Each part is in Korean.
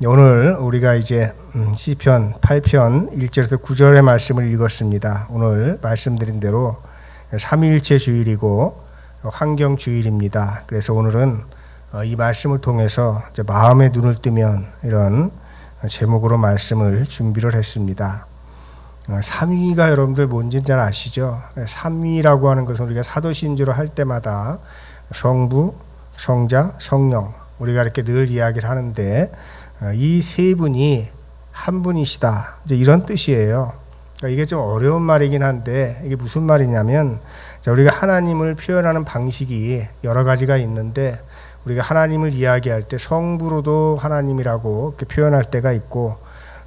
오늘 우리가 이제 시편 8편 1절에서 9절의 말씀을 읽었습니다. 오늘 말씀드린 대로 삼위일체 주일이고 환경 주일입니다. 그래서 오늘은 이 말씀을 통해서 이제 마음의 눈을 뜨면 이런 제목으로 말씀을 준비를 했습니다. 삼위가 여러분들 뭔지 잘 아시죠? 삼위라고 하는 것은 우리가 사도신조로 할 때마다 성부, 성자, 성령 우리가 이렇게 늘 이야기를 하는데 이 세 분이 한 분이시다. 이제 이런 뜻이에요. 그러니까 이게 좀 어려운 말이긴 한데 이게 무슨 말이냐면 우리가 하나님을 표현하는 방식이 여러 가지가 있는데 우리가 하나님을 이야기할 때 성부로도 하나님이라고 이렇게 표현할 때가 있고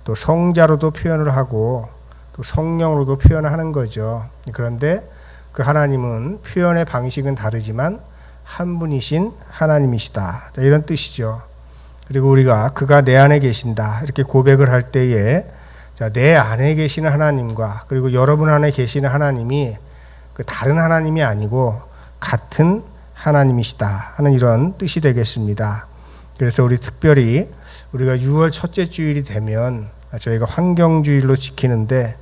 또 성자로도 표현을 하고 또 성령으로도 표현을 하는 거죠. 그런데 그 하나님은 표현의 방식은 다르지만 한 분이신 하나님이시다. 이런 뜻이죠. 그리고 우리가 그가 내 안에 계신다 이렇게 고백을 할 때에 내 안에 계시는 하나님과 그리고 여러분 안에 계시는 하나님이 그 다른 하나님이 아니고 같은 하나님이시다 하는 이런 뜻이 되겠습니다. 그래서 우리 특별히 우리가 6월 첫째 주일이 되면 저희가 환경주일로 지키는데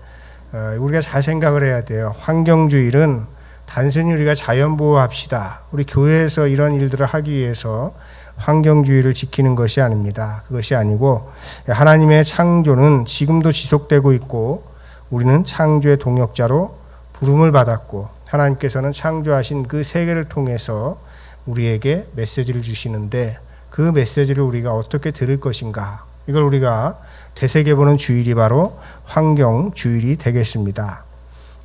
우리가 잘 생각을 해야 돼요. 환경주일은 단순히 우리가 자연보호합시다. 우리 교회에서 이런 일들을 하기 위해서 환경주의를 지키는 것이 아닙니다. 그것이 아니고 하나님의 창조는 지금도 지속되고 있고 우리는 창조의 동역자로 부름을 받았고 하나님께서는 창조하신 그 세계를 통해서 우리에게 메시지를 주시는데 그 메시지를 우리가 어떻게 들을 것인가 이걸 우리가 되새겨보는 주일이 바로 환경주일이 되겠습니다.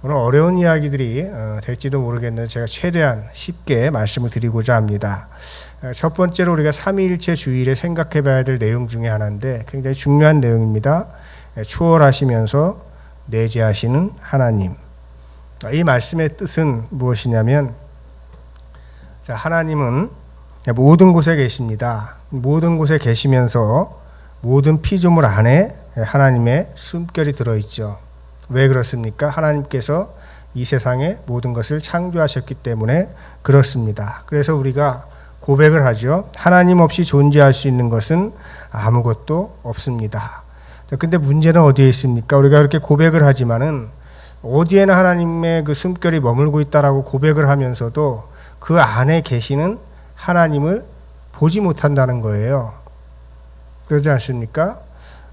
오늘 어려운 이야기들이 될지도 모르겠는데 제가 최대한 쉽게 말씀을 드리고자 합니다. 첫 번째로 우리가 삼위일체 주일에 생각해 봐야 될 내용 중에 하나인데 굉장히 중요한 내용입니다. 초월하시면서 내재하시는 하나님. 이 말씀의 뜻은 무엇이냐면 하나님은 모든 곳에 계십니다. 모든 곳에 계시면서 모든 피조물 안에 하나님의 숨결이 들어있죠. 왜 그렇습니까? 하나님께서 이 세상의 모든 것을 창조하셨기 때문에 그렇습니다. 그래서 우리가 고백을 하죠. 하나님 없이 존재할 수 있는 것은 아무것도 없습니다. 근데 문제는 어디에 있습니까? 우리가 그렇게 고백을 하지만은 어디에나 하나님의 그 숨결이 머물고 있다라고 고백을 하면서도 그 안에 계시는 하나님을 보지 못한다는 거예요. 그러지 않습니까?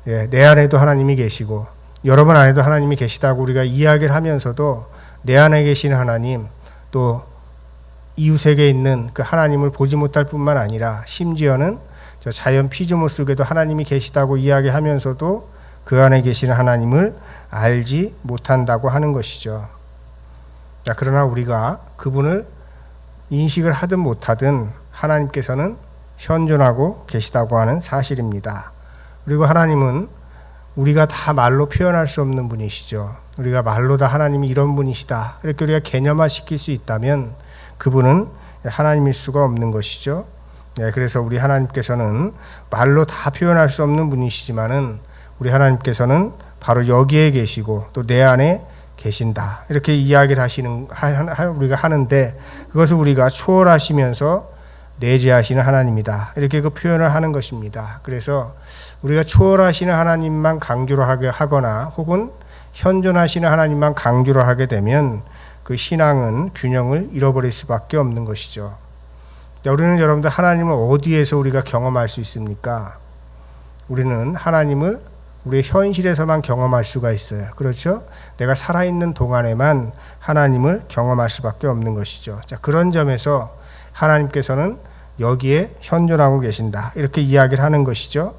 내 안에도 하나님이 계시고 여러분 안에도 하나님이 계시다고 우리가 이야기를 하면서도 내 안에 계시는 하나님 또 이웃에게 있는 그 하나님을 보지 못할 뿐만 아니라 심지어는 저 자연 피조물 속에도 하나님이 계시다고 이야기하면서도 그 안에 계시는 하나님을 알지 못한다고 하는 것이죠. 그러나 우리가 그분을 인식을 하든 못하든 하나님께서는 현존하고 계시다고 하는 사실입니다. 그리고 하나님은 우리가 다 말로 표현할 수 없는 분이시죠. 우리가 말로 다 하나님이 이런 분이시다 이렇게 우리가 개념화시킬 수 있다면 그분은 하나님일 수가 없는 것이죠. 그래서 우리 하나님께서는 말로 다 표현할 수 없는 분이시지만은 우리 하나님께서는 바로 여기에 계시고 또 내 안에 계신다 이렇게 이야기를 우리가 하는데 그것을 우리가 초월하시면서 내재하시는 하나님이다 이렇게 그 표현을 하는 것입니다. 그래서 우리가 초월하시는 하나님만 강조를 하거나 혹은 현존하시는 하나님만 강조를 하게 되면 그 신앙은 균형을 잃어버릴 수밖에 없는 것이죠. 우리는 여러분들 하나님을 어디에서 우리가 경험할 수 있습니까? 우리는 하나님을 우리의 현실에서만 경험할 수가 있어요. 그렇죠? 내가 살아있는 동안에만 하나님을 경험할 수밖에 없는 것이죠. 그런 점에서 하나님께서는 여기에 현존하고 계신다 이렇게 이야기를 하는 것이죠.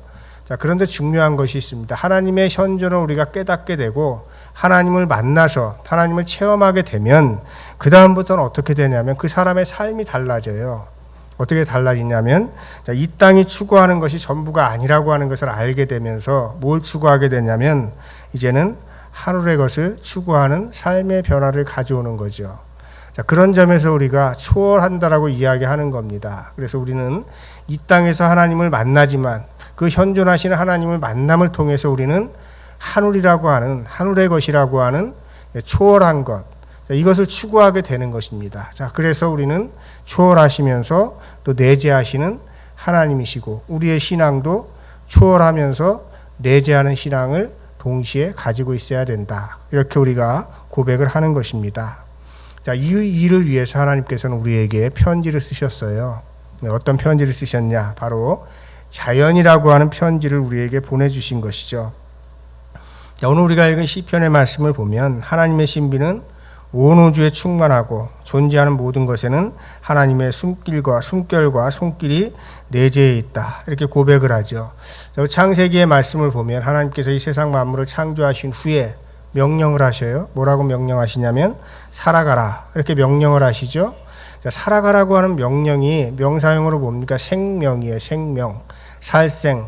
그런데 중요한 것이 있습니다. 하나님의 현존을 우리가 깨닫게 되고 하나님을 만나서 하나님을 체험하게 되면 그 다음부터는 어떻게 되냐면 그 사람의 삶이 달라져요. 어떻게 달라지냐면 이 땅이 추구하는 것이 전부가 아니라고 하는 것을 알게 되면서 뭘 추구하게 되냐면 이제는 하늘의 것을 추구하는 삶의 변화를 가져오는 거죠. 그런 점에서 우리가 초월한다라고 이야기하는 겁니다. 그래서 우리는 이 땅에서 하나님을 만나지만 그 현존하시는 하나님을 만남을 통해서 우리는 하늘이라고 하는 하늘의 것이라고 하는 초월한 것 이것을 추구하게 되는 것입니다. 그래서 우리는 초월하시면서 또 내재하시는 하나님이시고 우리의 신앙도 초월하면서 내재하는 신앙을 동시에 가지고 있어야 된다. 이렇게 우리가 고백을 하는 것입니다. 자, 이 일을 위해서 하나님께서는 우리에게 편지를 쓰셨어요. 어떤 편지를 쓰셨냐? 바로 자연이라고 하는 편지를 우리에게 보내주신 것이죠. 자, 오늘 우리가 읽은 시편의 말씀을 보면 하나님의 신비는 온 우주에 충만하고 존재하는 모든 것에는 하나님의 숨결과 손길이 내재해 있다. 이렇게 고백을 하죠. 창세기의 말씀을 보면 하나님께서 이 세상 만물을 창조하신 후에 명령을 하셔요. 뭐라고 명령하시냐면 살아가라. 이렇게 명령을 하시죠. 자, 살아가라고 하는 명령이 명사형으로 뭡니까? 생명이에요. 생명, 살생.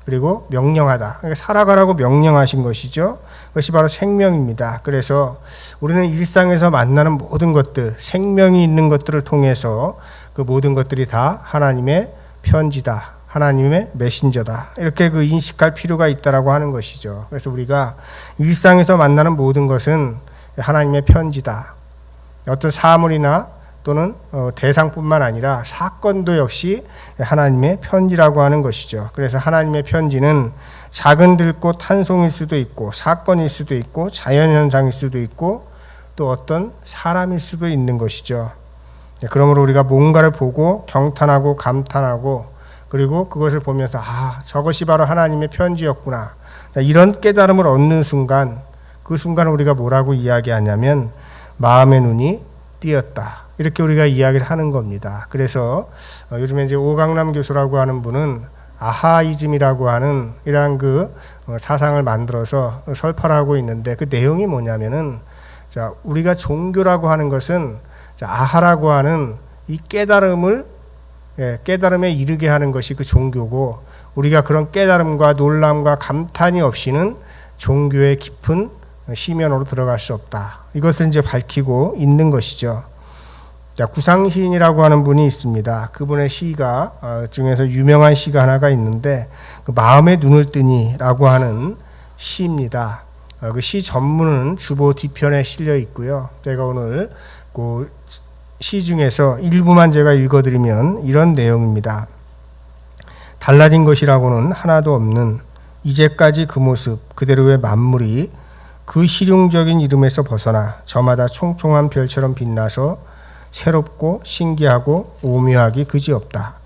그리고 명령하다. 그러니까 살아가라고 명령하신 것이죠. 그것이 바로 생명입니다. 그래서 우리는 일상에서 만나는 모든 것들, 생명이 있는 것들을 통해서 그 모든 것들이 다 하나님의 편지다. 하나님의 메신저다. 이렇게 그 인식할 필요가 있다라고 하는 것이죠. 그래서 우리가 일상에서 만나는 모든 것은 하나님의 편지다. 어떤 사물이나 또는 대상뿐만 아니라 사건도 역시 하나님의 편지라고 하는 것이죠. 그래서 하나님의 편지는 작은 들꽃 한 송일 수도 있고 사건일 수도 있고 자연현상일 수도 있고 또 어떤 사람일 수도 있는 것이죠. 그러므로 우리가 뭔가를 보고 경탄하고 감탄하고 그리고 그것을 보면서 저것이 바로 하나님의 편지였구나. 이런 깨달음을 얻는 순간 그 순간을 우리가 뭐라고 이야기하냐면 마음의 눈이 띄었다. 이렇게 우리가 이야기를 하는 겁니다. 그래서 요즘에 이제 오강남 교수라고 하는 분은 아하이즘이라고 하는 이러한 그 사상을 만들어서 설파를 하고 있는데 그 내용이 뭐냐면은 자, 우리가 종교라고 하는 것은 아하라고 하는 이 깨달음에 이르게 하는 것이 그 종교고 우리가 그런 깨달음과 놀람과 감탄이 없이는 종교의 깊은 시면으로 들어갈 수 없다. 이것을 이제 밝히고 있는 것이죠. 자, 구상시인이라고 하는 분이 있습니다. 그분의 시가 중에서 유명한 시가 하나가 있는데 그 마음의 눈을 뜨니라고 하는 시입니다. 그 시 전문은 주보 뒤편에 실려 있고요. 제가 오늘 그 시 중에서 일부만 제가 읽어드리면 이런 내용입니다. 달라진 것이라고는 하나도 없는 이제까지 그 모습 그대로의 만물이 그 실용적인 이름에서 벗어나 저마다 총총한 별처럼 빛나서 새롭고 신기하고 오묘하기 그지없다.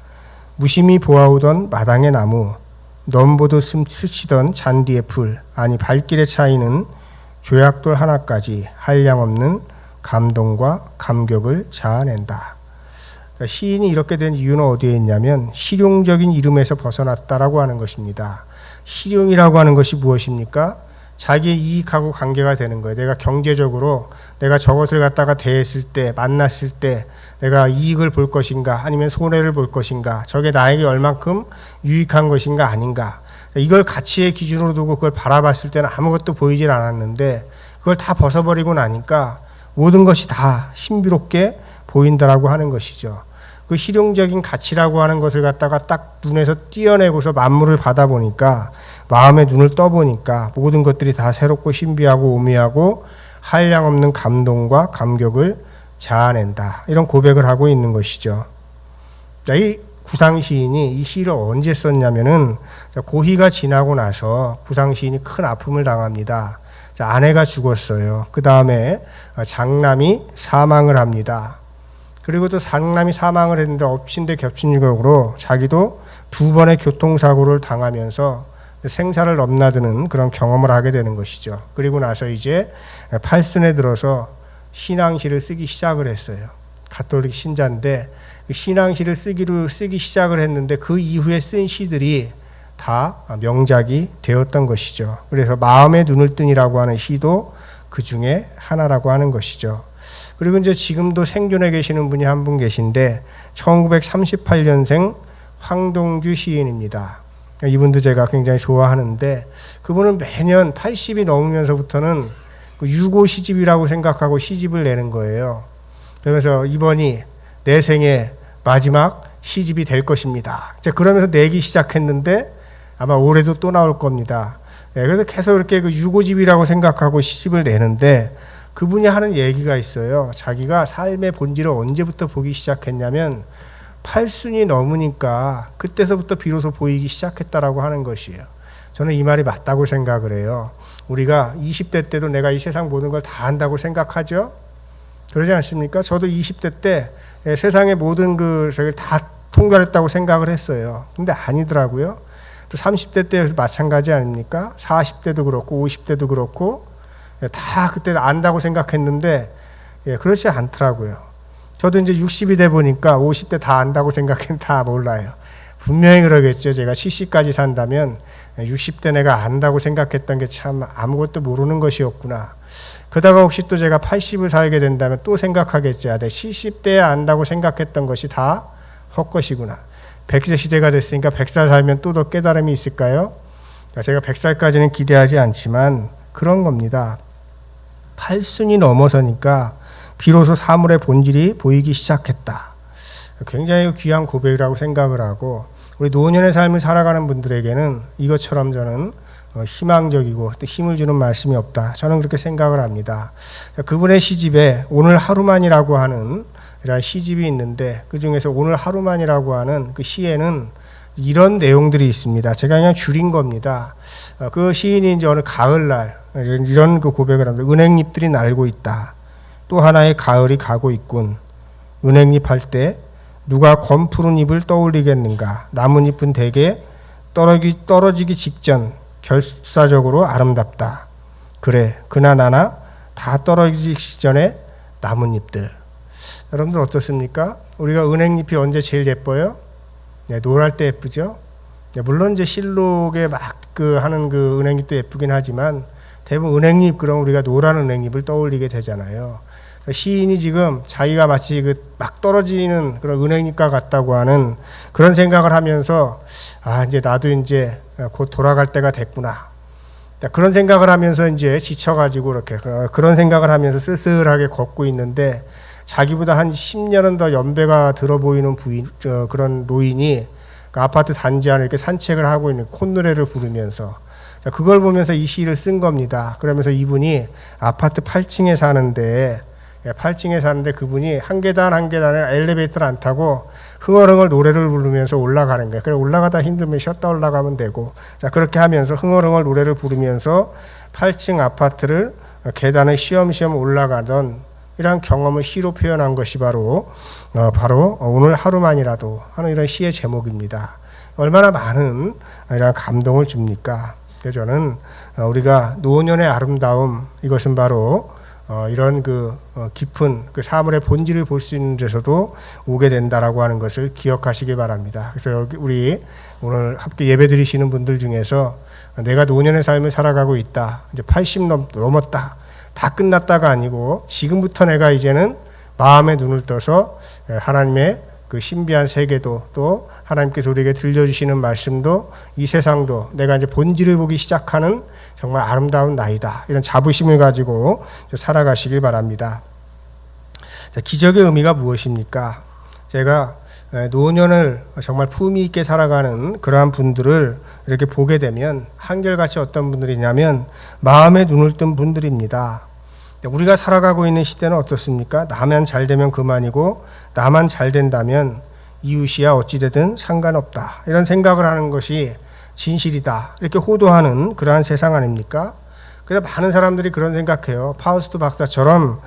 무심히 보아오던 마당의 나무, 넘보듯 스치던 잔디의 풀, 아니 발길의 차이는 조약돌 하나까지 한량없는 감동과 감격을 자아낸다. 시인이 이렇게 된 이유는 어디에 있냐면 실용적인 이름에서 벗어났다라고 하는 것입니다. 실용이라고 하는 것이 무엇입니까? 자기의 이익하고 관계가 되는 거예요. 내가 경제적으로 내가 저것을 갖다가 대했을 때, 만났을 때 내가 이익을 볼 것인가 아니면 손해를 볼 것인가, 저게 나에게 얼만큼 유익한 것인가 아닌가, 이걸 가치의 기준으로 두고 그걸 바라봤을 때는 아무것도 보이질 않았는데 그걸 다 벗어버리고 나니까 모든 것이 다 신비롭게 보인다라고 하는 것이죠. 그 실용적인 가치라고 하는 것을 갖다가 딱 눈에서 띄어내고서 만물을 받아보니까, 마음의 눈을 떠보니까 모든 것들이 다 새롭고 신비하고 오묘하고 한량없는 감동과 감격을 자아낸다. 이런 고백을 하고 있는 것이죠. 이 구상시인이 이 시를 언제 썼냐면은 고희가 지나고 나서 구상시인이 큰 아픔을 당합니다. 아내가 죽었어요. 그 다음에 장남이 사망을 합니다. 그리고 또 장남이 사망을 했는데 엎친 데 겹친 격으로 자기도 두 번의 교통사고를 당하면서 생사를 넘나드는 그런 경험을 하게 되는 것이죠. 그리고 나서 이제 팔순에 들어서 신앙시를 쓰기 시작을 했어요. 가톨릭 신자인데 신앙시를 쓰기 시작을 했는데 그 이후에 쓴 시들이 다 명작이 되었던 것이죠. 그래서 마음의 눈을 뜬이라고 하는 시도 그 중에 하나라고 하는 것이죠. 그리고 이제 지금도 생존해 계시는 분이 한 분 계신데 1938년생 황동규 시인입니다. 이분도 제가 굉장히 좋아하는데 그분은 매년 80이 넘으면서부터는 유고 시집이라고 생각하고 시집을 내는 거예요. 그러면서 이번이 내 생의 마지막 시집이 될 것입니다. 그러면서 내기 시작했는데 아마 올해도 또 나올 겁니다. 그래서 계속 이렇게 그 유고집이라고 생각하고 시집을 내는데 그분이 하는 얘기가 있어요. 자기가 삶의 본질을 언제부터 보기 시작했냐면 팔순이 넘으니까 그때서부터 비로소 보이기 시작했다라고 하는 것이에요. 저는 이 말이 맞다고 생각을 해요. 우리가 20대 때도 내가 이 세상 모든 걸 다 안다고 생각하죠? 그러지 않습니까? 저도 20대 때 세상의 모든 것을 다 통달했다고 생각을 했어요. 근데 아니더라고요. 또 30대 때 마찬가지 아닙니까? 40대도 그렇고 50대도 그렇고 다 그때 안다고 생각했는데 그렇지 않더라고요. 저도 이제 60이 돼 보니까 50대 다 안다고 생각했는데 다 몰라요. 분명히 그러겠죠. 제가 70까지 산다면 60대 내가 안다고 생각했던 게 참 아무것도 모르는 것이었구나. 그러다가 혹시 또 제가 80을 살게 된다면 또 생각하겠죠. 내가 70대에 안다고 생각했던 것이 다 헛것이구나. 100세 시대가 됐으니까 100살 살면 또 더 깨달음이 있을까요? 제가 100살까지는 기대하지 않지만 그런 겁니다. 8순이 넘어서니까 비로소 사물의 본질이 보이기 시작했다. 굉장히 귀한 고백이라고 생각을 하고 우리 노년의 삶을 살아가는 분들에게는 이것처럼 저는 희망적이고 또 힘을 주는 말씀이 없다. 저는 그렇게 생각을 합니다. 그분의 시집에 오늘 하루만이라고 하는 이런 시집이 있는데 그 중에서 오늘 하루만이라고 하는 그 시에는 이런 내용들이 있습니다. 제가 그냥 줄인 겁니다. 그 시인이 이제 어느 가을날 이런 그 고백을 합니다. 은행잎들이 날고 있다. 또 하나의 가을이 가고 있군. 은행잎 할 때 누가 검푸른 잎을 떠올리겠는가. 나뭇잎은 대개 떨어지기 직전 결사적으로 아름답다. 그래, 그나나나 다 떨어지기 직전에 나뭇잎들. 여러분들 어떻습니까? 우리가 은행잎이 언제 제일 예뻐요? 네, 노랄 때 예쁘죠? 네, 물론 이제 실록에 막 하는 그 은행잎도 예쁘긴 하지만 대부분 은행잎 그럼 우리가 노란 은행잎을 떠올리게 되잖아요. 시인이 지금 자기가 마치 막 떨어지는 그런 은행잎과 같다고 하는 그런 생각을 하면서 이제 나도 이제 곧 돌아갈 때가 됐구나. 그런 생각을 하면서 이제 지쳐가지고 이렇게 그런 생각을 하면서 쓸쓸하게 걷고 있는데 자기보다 한 10년은 더 연배가 들어 보이는 그런 노인이 그 아파트 단지 안에 이렇게 산책을 하고 있는 콧노래를 부르면서 그걸 보면서 이 시를 쓴 겁니다. 그러면서 이분이 아파트 8층에 사는데 그분이 한 계단 한 계단에 엘리베이터를 안 타고 흥얼흥얼 노래를 부르면서 올라가는 거예요. 그래서 올라가다 힘들면 쉬었다 올라가면 되고, 자 그렇게 하면서 흥얼흥얼 노래를 부르면서 8층 아파트를 계단을 쉬엄쉬엄 올라가던 이러한 경험을 시로 표현한 것이 바로 오늘 하루만이라도 하는 이런 시의 제목입니다. 얼마나 많은 이런 감동을 줍니까? 그래서 저는 우리가 노년의 아름다움, 이것은 바로 이런 깊은 그 사물의 본질을 볼 수 있는 데서도 오게 된다라고 하는 것을 기억하시기 바랍니다. 그래서 우리 오늘 함께 예배 드리시는 분들 중에서 내가 노년의 삶을 살아가고 있다. 이제 80 넘었다. 다 끝났다가 아니고 지금부터 내가 이제는 마음의 눈을 떠서 하나님의 그 신비한 세계도 또 하나님께서 우리에게 들려주시는 말씀도 이 세상도 내가 이제 본질을 보기 시작하는 정말 아름다운 나이다. 이런 자부심을 가지고 살아가시길 바랍니다. 자, 기적의 의미가 무엇입니까? 제가 노년을 정말 품위 있게 살아가는 그러한 분들을 이렇게 보게 되면 한결같이 어떤 분들이냐면 마음의 눈을 뜬 분들입니다. 우리가 살아가고 있는 시대는 어떻습니까? 나만 잘 되면 그만이고 나만 잘 된다면 이웃이야 어찌되든 상관없다. 이런 생각을 하는 것이 진실이다. 이렇게 호도하는 그러한 세상 아닙니까? 그래서 많은 사람들이 그런 생각해요. 파우스트 박사처럼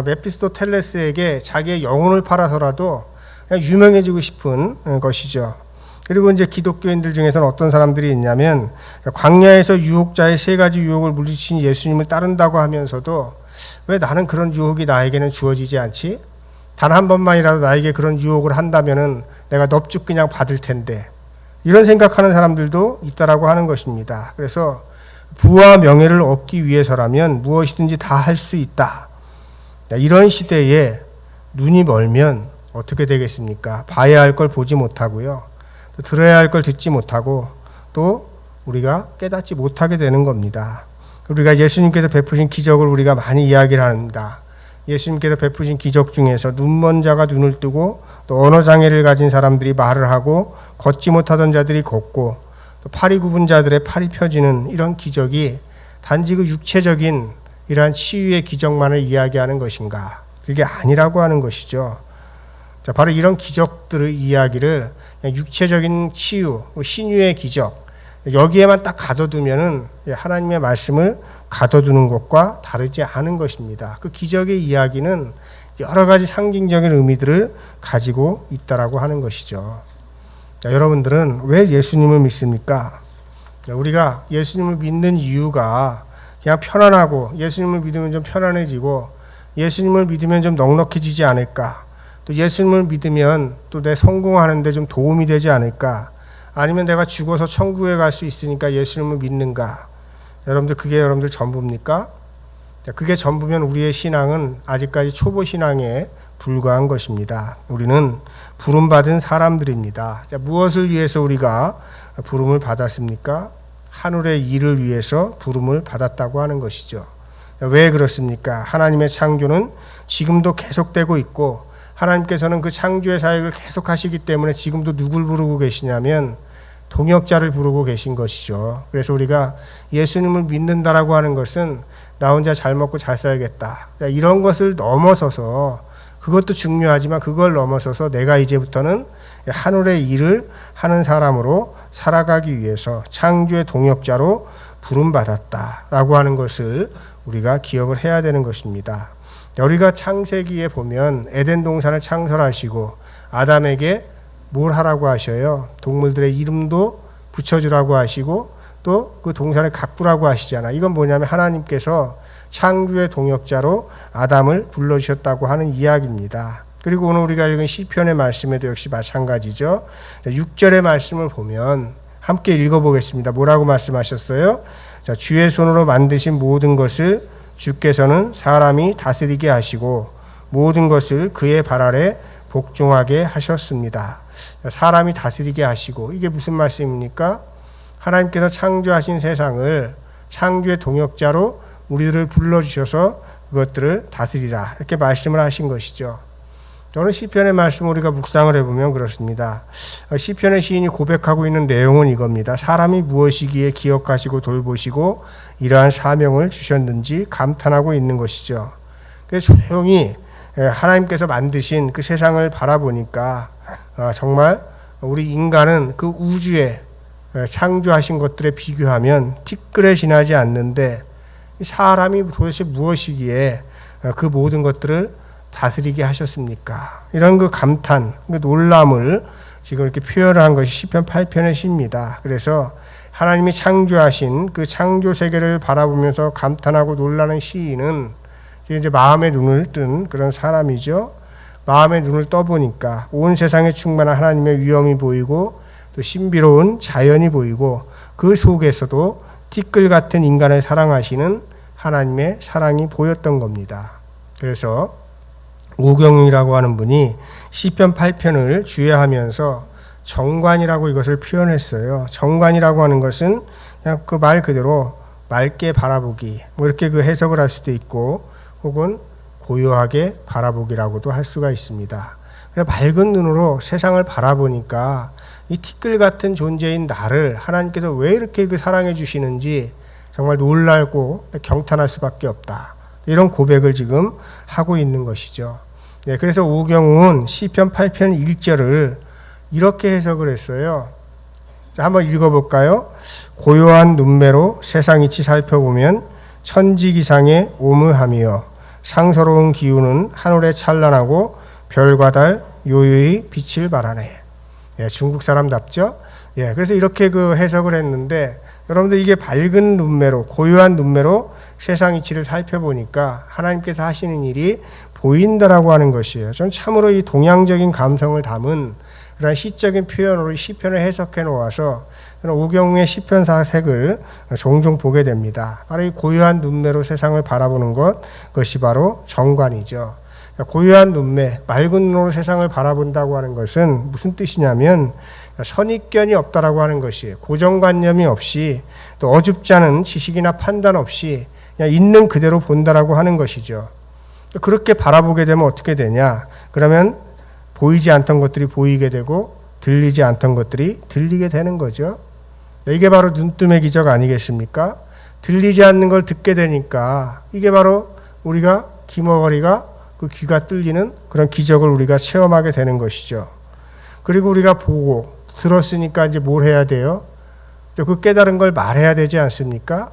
메피스토텔레스에게 자기의 영혼을 팔아서라도 그냥 유명해지고 싶은 것이죠. 그리고 이제 기독교인들 중에서는 어떤 사람들이 있냐면 광야에서 유혹자의 3가지 유혹을 물리친 예수님을 따른다고 하면서도 왜 나는 그런 유혹이 나에게는 주어지지 않지? 단 한 번만이라도 나에게 그런 유혹을 한다면은 내가 넙죽 그냥 받을 텐데 이런 생각하는 사람들도 있다라고 하는 것입니다. 그래서 부와 명예를 얻기 위해서라면 무엇이든지 다 할 수 있다. 이런 시대에 눈이 멀면 어떻게 되겠습니까? 봐야 할 걸 보지 못하고요. 들어야 할 걸 듣지 못하고 또 우리가 깨닫지 못하게 되는 겁니다. 우리가 예수님께서 베푸신 기적을 우리가 많이 이야기를 합니다. 예수님께서 베푸신 기적 중에서 눈먼 자가 눈을 뜨고 또 언어 장애를 가진 사람들이 말을 하고 걷지 못하던 자들이 걷고 또 팔이 굽은 자들의 팔이 펴지는 이런 기적이 단지 그 육체적인 이러한 치유의 기적만을 이야기하는 것인가? 그게 아니라고 하는 것이죠. 자, 바로 이런 기적들의 이야기를 그냥 육체적인 치유, 신유의 기적 여기에만 딱 가둬두면은 하나님의 말씀을 가둬두는 것과 다르지 않은 것입니다. 그 기적의 이야기는 여러 가지 상징적인 의미들을 가지고 있다라고 하는 것이죠. 자, 여러분들은 왜 예수님을 믿습니까? 우리가 예수님을 믿는 이유가 그냥 편안하고 예수님을 믿으면 좀 편안해지고 예수님을 믿으면 좀 넉넉해지지 않을까? 또 예수님을 믿으면 또 내 성공하는데 좀 도움이 되지 않을까? 아니면 내가 죽어서 천국에 갈 수 있으니까 예수님을 믿는가? 여러분들 그게 여러분들 전부입니까? 그게 전부면 우리의 신앙은 아직까지 초보 신앙에 불과한 것입니다. 우리는 부름받은 사람들입니다. 자, 무엇을 위해서 우리가 부름을 받았습니까? 하늘의 일을 위해서 부름을 받았다고 하는 것이죠. 왜 그렇습니까? 하나님의 창조는 지금도 계속되고 있고 하나님께서는 그 창조의 사역을 계속하시기 때문에 지금도 누굴 부르고 계시냐면 동역자를 부르고 계신 것이죠. 그래서 우리가 예수님을 믿는다라고 하는 것은 나 혼자 잘 먹고 잘 살겠다. 이런 것을 넘어서서 그것도 중요하지만 그걸 넘어서서 내가 이제부터는 하늘의 일을 하는 사람으로 살아가기 위해서 창조의 동역자로 부름받았다라고 하는 것을 우리가 기억을 해야 되는 것입니다. 우리가 창세기에 보면 에덴 동산을 창설하시고 아담에게 뭘 하라고 하셔요? 동물들의 이름도 붙여주라고 하시고 또 그 동산을 가꾸라고 하시잖아. 이건 뭐냐면 하나님께서 창조의 동역자로 아담을 불러주셨다고 하는 이야기입니다. 그리고 오늘 우리가 읽은 시편의 말씀에도 역시 마찬가지죠. 6절의 말씀을 보면 함께 읽어보겠습니다. 뭐라고 말씀하셨어요? 자, 주의 손으로 만드신 모든 것을 주께서는 사람이 다스리게 하시고 모든 것을 그의 발 아래 복종하게 하셨습니다. 사람이 다스리게 하시고 이게 무슨 말씀입니까? 하나님께서 창조하신 세상을 창조의 동역자로 우리들을 불러주셔서 그것들을 다스리라 이렇게 말씀을 하신 것이죠. 오늘 시편의 말씀 우리가 묵상을 해보면 그렇습니다. 시편의 시인이 고백하고 있는 내용은 이겁니다. 사람이 무엇이기에 기억하시고 돌보시고 이러한 사명을 주셨는지 감탄하고 있는 것이죠. 그래서 조용히 하나님께서 만드신 그 세상을 바라보니까 정말 우리 인간은 그 우주에 창조하신 것들에 비교하면 티끌에 지나지 않는데 사람이 도대체 무엇이기에 그 모든 것들을 다스리게 하셨습니까? 이런 그 감탄, 그 놀람을 지금 이렇게 표현한 것이 시편 8편의 시입니다. 그래서 하나님이 창조하신 그 창조 세계를 바라보면서 감탄하고 놀라는 시인은 이제 마음의 눈을 뜬 그런 사람이죠. 마음의 눈을 떠보니까 온 세상에 충만한 하나님의 위엄이 보이고 또 신비로운 자연이 보이고 그 속에서도 티끌 같은 인간을 사랑하시는 하나님의 사랑이 보였던 겁니다. 그래서 오경이라고 하는 분이 시편 8편을 주의하면서 정관이라고 이것을 표현했어요. 정관이라고 하는 것은 그냥 그 말 그대로 맑게 바라보기, 뭐 이렇게 그 해석을 할 수도 있고, 혹은 고요하게 바라보기라고도 할 수가 있습니다. 그래서 맑은 눈으로 세상을 바라보니까 이 티끌 같은 존재인 나를 하나님께서 왜 이렇게 그 사랑해 주시는지 정말 놀랄고 경탄할 수밖에 없다. 이런 고백을 지금 하고 있는 것이죠. 네, 그래서 오경은 시편 8편 1절을 이렇게 해석을 했어요. 자, 한번 읽어볼까요? 고요한 눈매로 세상 이치 살펴보면 천지기상에 오무하며 상서로운 기운은 하늘에 찬란하고 별과 달 요요히 빛을 발하네. 예, 중국 사람답죠? 예, 그래서 이렇게 그 해석을 했는데 여러분들 이게 밝은 눈매로 고요한 눈매로 세상 이치를 살펴보니까 하나님께서 하시는 일이 보인다라고 하는 것이에요. 전 참으로 이 동양적인 감성을 담은 그런 시적인 표현으로 시편을 해석해 놓아서 저는 오경의 시편 사색을 종종 보게 됩니다. 바로 이 고요한 눈매로 세상을 바라보는 그것이 바로 정관이죠. 고요한 눈매, 맑은 눈으로 세상을 바라본다고 하는 것은 무슨 뜻이냐면 선입견이 없다라고 하는 것이에요. 고정관념이 없이 또 어줍지 않은 지식이나 판단 없이 그냥 있는 그대로 본다라고 하는 것이죠. 그렇게 바라보게 되면 어떻게 되냐? 그러면 보이지 않던 것들이 보이게 되고 들리지 않던 것들이 들리게 되는 거죠. 이게 바로 눈뜸의 기적 아니겠습니까? 들리지 않는 걸 듣게 되니까 이게 바로 우리가 귀머거리가 그 그 귀가 뚫리는 그런 기적을 우리가 체험하게 되는 것이죠. 그리고 우리가 보고 들었으니까 이제 뭘 해야 돼요? 그 깨달은 걸 말해야 되지 않습니까?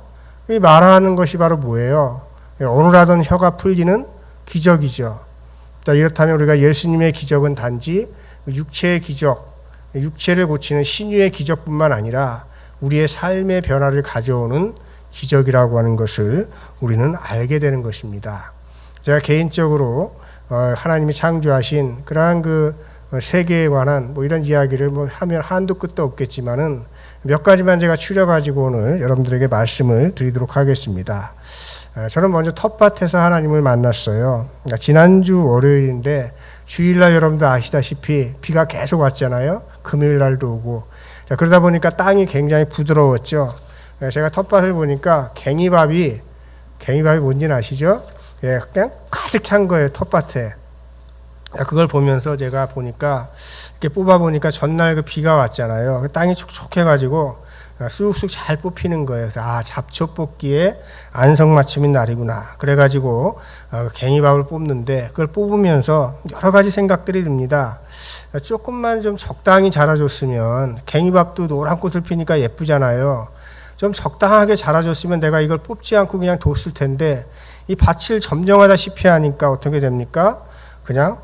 이 말하는 것이 바로 뭐예요? 어눌하던 혀가 풀리는 기적이죠. 자, 이렇다면 우리가 예수님의 기적은 단지 육체의 기적, 육체를 고치는 신유의 기적뿐만 아니라 우리의 삶의 변화를 가져오는 기적이라고 하는 것을 우리는 알게 되는 것입니다. 제가 개인적으로 하나님이 창조하신 그러한 그 세계에 관한 뭐 이런 이야기를 뭐 하면 한도 끝도 없겠지만은 몇 가지만 제가 추려가지고 오늘 여러분들에게 말씀을 드리도록 하겠습니다. 저는 먼저 텃밭에서 하나님을 만났어요. 지난주 월요일인데 주일날 여러분들 아시다시피 비가 계속 왔잖아요. 금요일날도 오고. 그러다 보니까 땅이 굉장히 부드러웠죠. 제가 텃밭을 보니까 갱이밥이 뭔지는 아시죠? 그냥 가득 찬 거예요, 텃밭에. 그걸 보면서 제가 보니까 이렇게 뽑아보니까 전날 그 비가 왔잖아요. 그 땅이 촉촉해가지고 쑥쑥 잘 뽑히는 거예요. 그래서 잡초 뽑기에 안성맞춤인 날이구나. 그래가지고 갱이밥을 뽑는데 그걸 뽑으면서 여러 가지 생각들이 듭니다. 조금만 좀 적당히 자라줬으면 갱이밥도 노란 꽃을 피니까 예쁘잖아요. 좀 적당하게 자라줬으면 내가 이걸 뽑지 않고 그냥 뒀을 텐데 이 밭을 점령하다시피 하니까 어떻게 됩니까? 그냥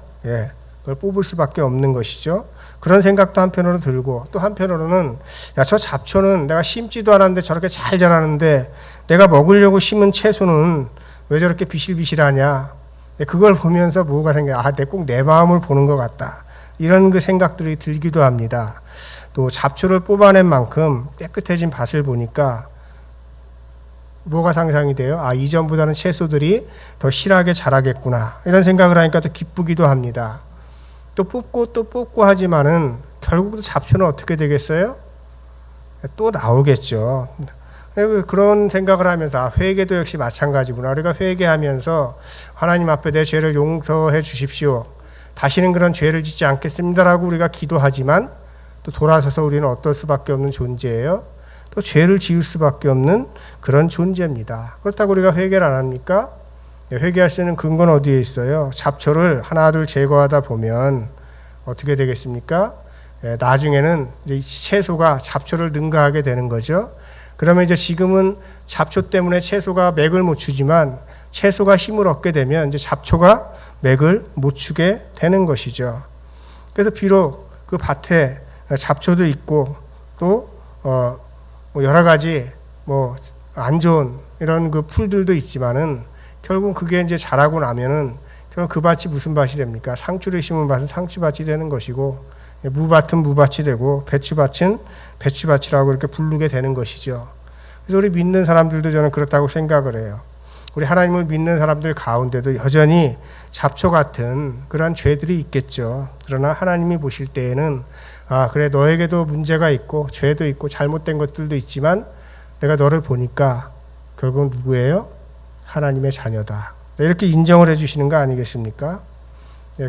그걸 뽑을 수밖에 없는 것이죠. 그런 생각도 한편으로 들고 또 한편으로는 저 잡초는 내가 심지도 않았는데 저렇게 잘 자라는데 내가 먹으려고 심은 채소는 왜 저렇게 비실비실하냐. 그걸 보면서 뭐가 생겨요? 꼭 내 마음을 보는 것 같다. 이런 그 생각들이 들기도 합니다. 또 잡초를 뽑아낸 만큼 깨끗해진 밭을 보니까 뭐가 상상이 돼요? 이전보다는 채소들이 더 실하게 자라겠구나. 이런 생각을 하니까 또 기쁘기도 합니다. 또 뽑고 하지만은 결국 잡초는 어떻게 되겠어요? 또 나오겠죠. 그런 생각을 하면서 회개도 역시 마찬가지구나. 우리가 회개하면서 하나님 앞에 내 죄를 용서해 주십시오. 다시는 그런 죄를 짓지 않겠습니다라고 우리가 기도하지만 또 돌아서서 우리는 어떨 수밖에 없는 존재예요. 또 죄를 지을 수밖에 없는 그런 존재입니다. 그렇다고 우리가 회개를 안 합니까? 회개할 수 있는 근거는 어디에 있어요? 잡초를 하나 둘 제거하다 보면 어떻게 되겠습니까? 나중에는 이제 채소가 잡초를 능가하게 되는 거죠. 그러면 이제 지금은 잡초 때문에 채소가 맥을 못 추지만 채소가 힘을 얻게 되면 이제 잡초가 맥을 못 추게 되는 것이죠. 그래서 비록 그 밭에 잡초도 있고 또 여러 가지 안 좋은 이런 그 풀들도 있지만은 결국 그게 이제 자라고 나면은 결국 그 밭이 무슨 밭이 됩니까? 상추를 심은 밭은 상추밭이 되는 것이고 무밭은 무밭이 되고 배추밭은 배추밭이라고 이렇게 부르게 되는 것이죠. 그래서 우리 믿는 사람들도 저는 그렇다고 생각을 해요. 우리 하나님을 믿는 사람들 가운데도 여전히 잡초 같은 그러한 죄들이 있겠죠. 그러나 하나님이 보실 때에는 그래 너에게도 문제가 있고 죄도 있고 잘못된 것들도 있지만 내가 너를 보니까 결국은 누구예요? 하나님의 자녀다. 이렇게 인정을 해주시는 거 아니겠습니까?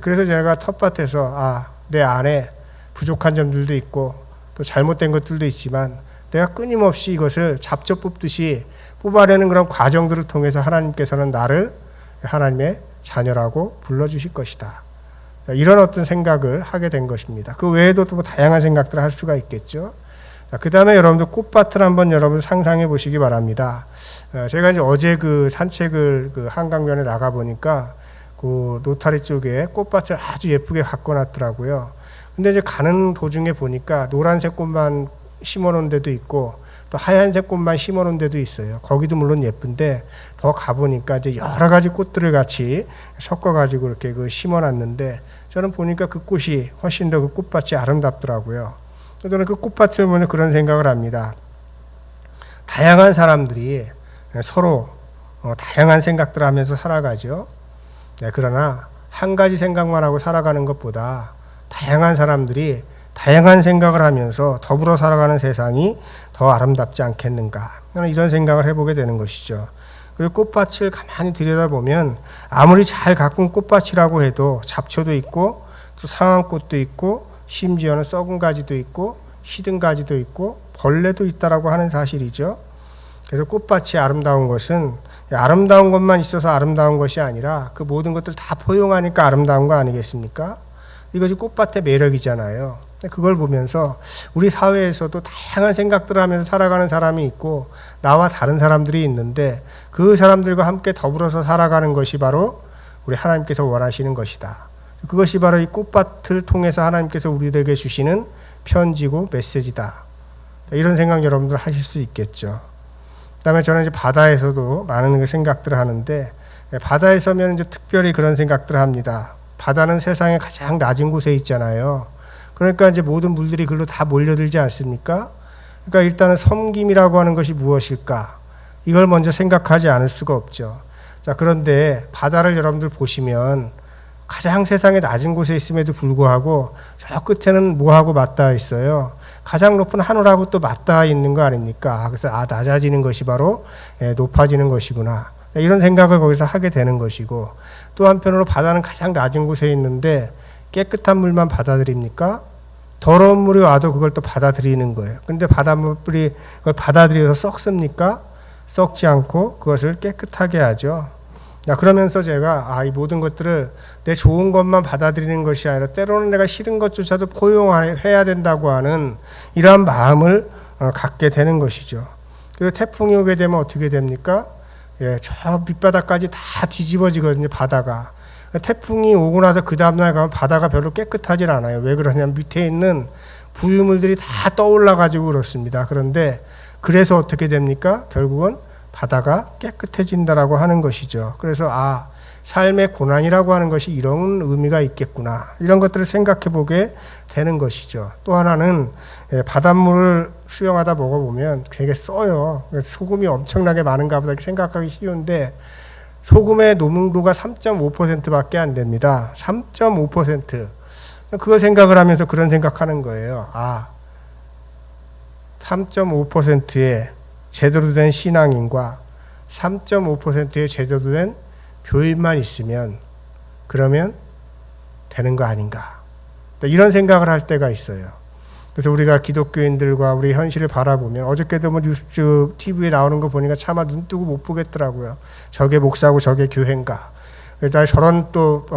그래서 제가 텃밭에서 내 안에 부족한 점들도 있고 또 잘못된 것들도 있지만 내가 끊임없이 이것을 잡초 뽑듯이 뽑아내는 그런 과정들을 통해서 하나님께서는 나를 하나님의 자녀라고 불러주실 것이다. 이런 어떤 생각을 하게 된 것입니다. 그 외에도 또 다양한 생각들을 할 수가 있겠죠. 그 다음에 여러분들 꽃밭을 한번 여러분 상상해 보시기 바랍니다. 제가 이제 어제 그 산책을 그 한강변에 나가 보니까 그 노타리 쪽에 꽃밭을 아주 예쁘게 갖고 놨더라고요. 근데 이제 가는 도중에 보니까 노란색 꽃만 심어 놓은 데도 있고 또 하얀색 꽃만 심어 놓은 데도 있어요. 거기도 물론 예쁜데 더 가보니까 이제 여러 가지 꽃들을 같이 섞어가지고 이렇게 그 심어 놨는데 저는 보니까 그 꽃이 훨씬 더 그 꽃밭이 아름답더라고요. 저는 그 꽃밭을 보면 그런 생각을 합니다. 다양한 사람들이 서로 다양한 생각들을 하면서 살아가죠. 그러나 한 가지 생각만 하고 살아가는 것보다 다양한 사람들이 다양한 생각을 하면서 더불어 살아가는 세상이 더 아름답지 않겠는가. 저는 이런 생각을 해보게 되는 것이죠. 그리고 꽃밭을 가만히 들여다보면 아무리 잘 가꾼 꽃밭이라고 해도 잡초도 있고 또 상한 꽃도 있고 심지어는 썩은 가지도 있고 시든 가지도 있고 벌레도 있다라고 하는 사실이죠. 그래서 꽃밭이 아름다운 것은 아름다운 것만 있어서 아름다운 것이 아니라 그 모든 것들 다 포용하니까 아름다운 거 아니겠습니까? 이것이 꽃밭의 매력이잖아요. 그걸 보면서 우리 사회에서도 다양한 생각들을 하면서 살아가는 사람이 있고 나와 다른 사람들이 있는데 그 사람들과 함께 더불어서 살아가는 것이 바로 우리 하나님께서 원하시는 것이다. 그것이 바로 이 꽃밭을 통해서 하나님께서 우리들에게 주시는 편지고 메시지다. 이런 생각 여러분들 하실 수 있겠죠. 그다음에 저는 이제 바다에서도 많은 생각들을 하는데 바다에 서면 이제 특별히 그런 생각들을 합니다. 바다는 세상에 가장 낮은 곳에 있잖아요. 그러니까 이제 모든 물들이 글로 다 몰려들지 않습니까? 그러니까 일단은 섬김이라고 하는 것이 무엇일까? 이걸 먼저 생각하지 않을 수가 없죠. 자, 그런데 바다를 여러분들 보시면 가장 세상에 낮은 곳에 있음에도 불구하고 저 끝에는 뭐하고 맞닿아 있어요? 가장 높은 하늘하고 또 맞닿아 있는 거 아닙니까? 그래서 낮아지는 것이 바로 높아지는 것이구나. 이런 생각을 거기서 하게 되는 것이고, 또 한편으로 바다는 가장 낮은 곳에 있는데 깨끗한 물만 받아들입니까? 더러운 물이 와도 그걸 또 받아들이는 거예요. 그런데 바닷물이 그걸 받아들여서 썩습니까? 썩지 않고 그것을 깨끗하게 하죠. 그러면서 제가 이 모든 것들을 내 좋은 것만 받아들이는 것이 아니라 때로는 내가 싫은 것조차도 포용해야 된다고 하는 이러한 마음을 갖게 되는 것이죠. 그리고 태풍이 오게 되면 어떻게 됩니까? 저 밑바닥까지 다 뒤집어지거든요, 바다가. 태풍이 오고 나서 그 다음날 가면 바다가 별로 깨끗하진 않아요. 왜 그러냐면 밑에 있는 부유물들이 다 떠올라가지고 그렇습니다. 그런데 그래서 어떻게 됩니까? 결국은 바다가 깨끗해진다라고 하는 것이죠. 그래서 삶의 고난이라고 하는 것이 이런 의미가 있겠구나. 이런 것들을 생각해 보게 되는 것이죠. 또 하나는 바닷물을 수영하다 먹어보면 되게 써요. 소금이 엄청나게 많은가 보다 이렇게 생각하기 쉬운데 소금의 농도가 3.5%밖에 안 됩니다. 3.5%. 그걸 생각을 하면서 그런 생각하는 거예요. 3.5%의 제대로 된 신앙인과 3.5%의 제대로 된 교인만 있으면 그러면 되는 거 아닌가. 이런 생각을 할 때가 있어요. 그래서 우리가 기독교인들과 우리 현실을 바라보면 어저께도 뉴스 TV에 나오는 거 보니까 차마 눈 뜨고 못 보겠더라고요. 저게 목사고 저게 교회인가. 그래서 저런 또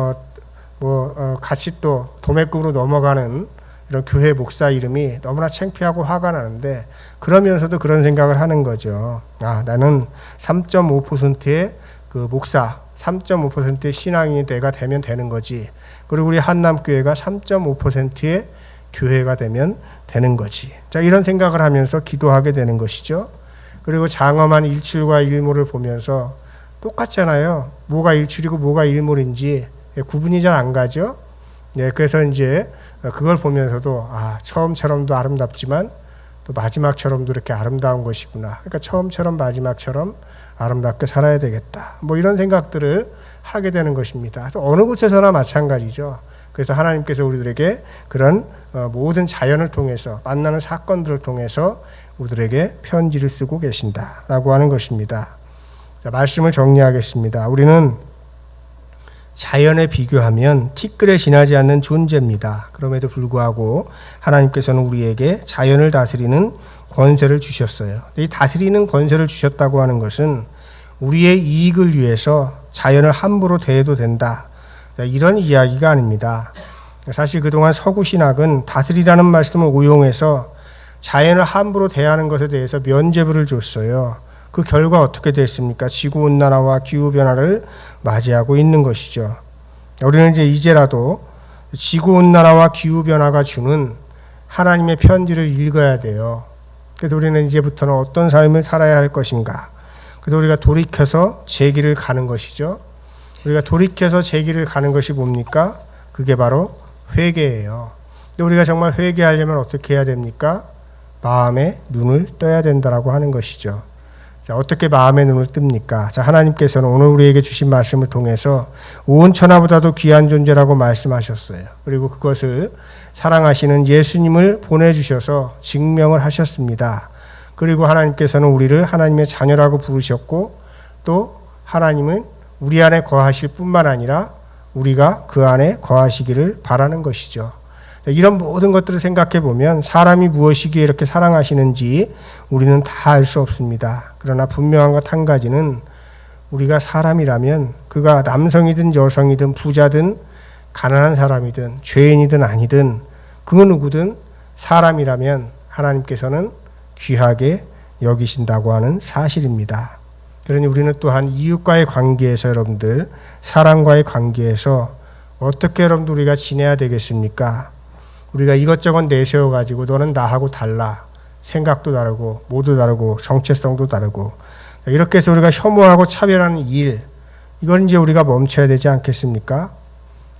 같이 또 도매급으로 넘어가는 이런 교회 목사 이름이 너무나 창피하고 화가 나는데 그러면서도 그런 생각을 하는 거죠. 나는 3.5%의 그 목사, 3.5%의 신앙이 내가 되면 되는 거지. 그리고 우리 한남교회가 3.5%의 교회가 되면 되는 거지. 자, 이런 생각을 하면서 기도하게 되는 것이죠. 그리고 장엄한 일출과 일몰을 보면서 똑같잖아요. 뭐가 일출이고 뭐가 일몰인지 구분이 잘 안 가죠. 그래서 이제 그걸 보면서도 처음처럼도 아름답지만 또 마지막처럼도 이렇게 아름다운 것이구나. 그러니까 처음처럼 마지막처럼 아름답게 살아야 되겠다. 이런 생각들을 하게 되는 것입니다. 또 어느 곳에서나 마찬가지죠. 그래서 하나님께서 우리들에게 그런 모든 자연을 통해서 만나는 사건들을 통해서 우리들에게 편지를 쓰고 계신다라고 하는 것입니다. 자, 말씀을 정리하겠습니다. 우리는 자연에 비교하면 티끌에 지나지 않는 존재입니다. 그럼에도 불구하고 하나님께서는 우리에게 자연을 다스리는 권세를 주셨어요. 이 다스리는 권세를 주셨다고 하는 것은 우리의 이익을 위해서 자연을 함부로 대해도 된다. 이런 이야기가 아닙니다. 사실 그동안 서구신학은 다스리라는 말씀을 오용해서 자연을 함부로 대하는 것에 대해서 면죄부를 줬어요. 그 결과 어떻게 됐습니까? 지구온난화와 기후변화를 맞이하고 있는 것이죠. 우리는 이제라도 지구온난화와 기후변화가 주는 하나님의 편지를 읽어야 돼요. 그래서 우리는 이제부터는 어떤 삶을 살아야 할 것인가. 그래서 우리가 돌이켜서 제 길을 가는 것이죠. 우리가 돌이켜서 제 길을 가는 것이 뭡니까? 그게 바로 회개예요. 근데 우리가 정말 회개하려면 어떻게 해야 됩니까? 마음의 눈을 떠야 된다라고 하는 것이죠. 자, 어떻게 마음의 눈을 뜹니까? 자, 하나님께서는 오늘 우리에게 주신 말씀을 통해서 온 천하보다도 귀한 존재라고 말씀하셨어요. 그리고 그것을 사랑하시는 예수님을 보내주셔서 증명을 하셨습니다. 그리고 하나님께서는 우리를 하나님의 자녀라고 부르셨고 또 하나님은 우리 안에 거하실 뿐만 아니라 우리가 그 안에 거하시기를 바라는 것이죠. 이런 모든 것들을 생각해 보면 사람이 무엇이기에 이렇게 사랑하시는지 우리는 다 알 수 없습니다. 그러나 분명한 것 한 가지는 우리가 사람이라면 그가 남성이든 여성이든 부자든 가난한 사람이든 죄인이든 아니든 그 누구든 사람이라면 하나님께서는 귀하게 여기신다고 하는 사실입니다. 그러니 우리는 또한 이웃과의 관계에서 여러분들 사람과의 관계에서 어떻게 여러분들 우리가 지내야 되겠습니까? 우리가 이것저것 내세워 가지고 너는 나하고 달라, 생각도 다르고 모두 다르고 정체성도 다르고 이렇게 해서 우리가 혐오하고 차별하는 일, 이건 이제 우리가 멈춰야 되지 않겠습니까?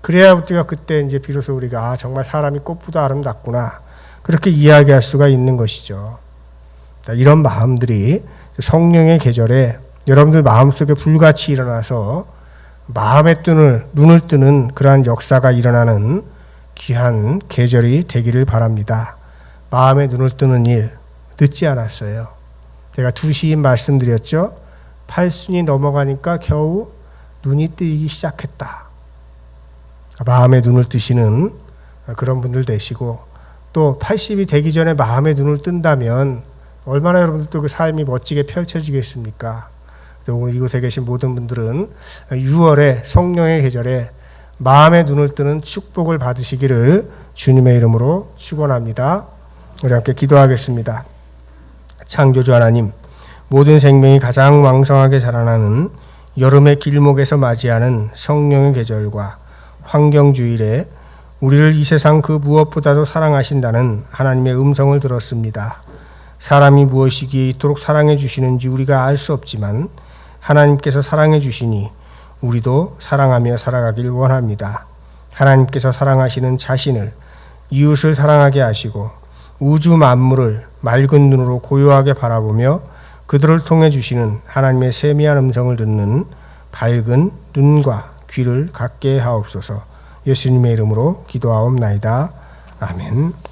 그래야 우리가 그때 이제 비로소 우리가 정말 사람이 꽃보다 아름답구나 그렇게 이야기할 수가 있는 것이죠. 이런 마음들이 성령의 계절에 여러분들 마음속에 불같이 일어나서 마음의 눈을 뜨는 그러한 역사가 일어나는 귀한 계절이 되기를 바랍니다. 마음의 눈을 뜨는 일 늦지 않았어요. 제가 2시인 말씀드렸죠. 8순이 넘어가니까 겨우 눈이 뜨이기 시작했다. 마음의 눈을 뜨시는 그런 분들 되시고 또 80이 되기 전에 마음의 눈을 뜬다면 얼마나 여러분들도 그 삶이 멋지게 펼쳐지겠습니까? 오늘 이곳에 계신 모든 분들은 6월의 성령의 계절에 마음의 눈을 뜨는 축복을 받으시기를 주님의 이름으로 축원합니다. 우리 함께 기도하겠습니다. 창조주 하나님, 모든 생명이 가장 왕성하게 자라나는 여름의 길목에서 맞이하는 성령의 계절과 환경주일에 우리를 이 세상 그 무엇보다도 사랑하신다는 하나님의 음성을 들었습니다. 사람이 무엇이기에 이토록 사랑해 주시는지 우리가 알 수 없지만 하나님께서 사랑해 주시니 우리도 사랑하며 살아가길 원합니다. 하나님께서 사랑하시는 자신을, 이웃을 사랑하게 하시고 우주 만물을 맑은 눈으로 고요하게 바라보며 그들을 통해 주시는 하나님의 세미한 음성을 듣는 밝은 눈과 귀를 갖게 하옵소서. 예수님의 이름으로 기도하옵나이다. 아멘.